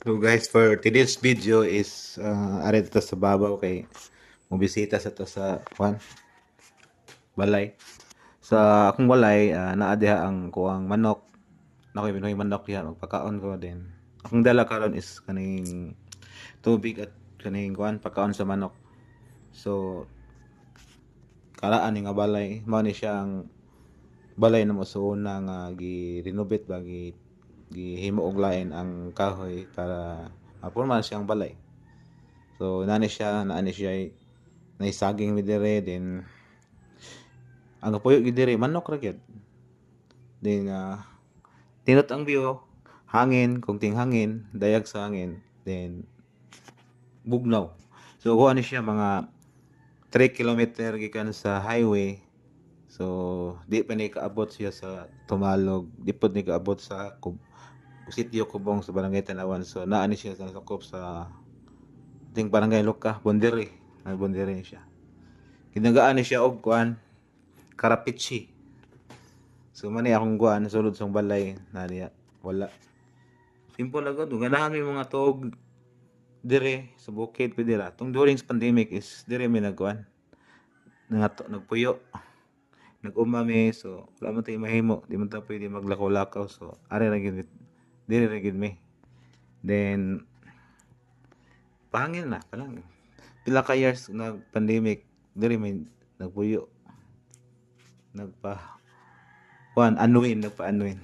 So guys, for today's video is ari to sa babaw kay mobisita sa to sa balay. Sa akong balay naa diha ang kuang manok. Nakoy binoy manok diha magpakaon ko din. Akong dala karon is kaning tubig at kaning pagkaon sa manok. So karaan nga balay mao ni siya ang balay na mo sa una nga gi-renovate ba gihimo og lain ang kahoy para maporma siyang balay. So naani siya naisaging mi dire then ang puyo gid dire manok ra gyud. Then tinot ang view, hangin, kunting hangin, dayag sa hangin, then bugnaw. So kuha ni siya mga 3 kilometer gikan sa highway. So di pa ni kaabot siya sa Tumalog, di pa ni kaabot sa sitio Kubong sa Barangay Tanawan. So naani siya sa sakop sa ting Barangay Luka, Bondiri. Bondiri siya. Ginagaan ni siya og Karapichi. So mani akong sulod sa balay na niya wala. Simple lang gud, ganahan may mga tuog dire sa bukid pwede ra. Tung during sa pandemic is dire may nagpuyo. Nag-umami so wala man tayo mahimo, di man ta pwede maglakaw-lakaw so ari ra gid dire ra gid mi. Then pangil na palang pila ka years nag pandemic dire may nagpuyo nagpa nagpa-anuin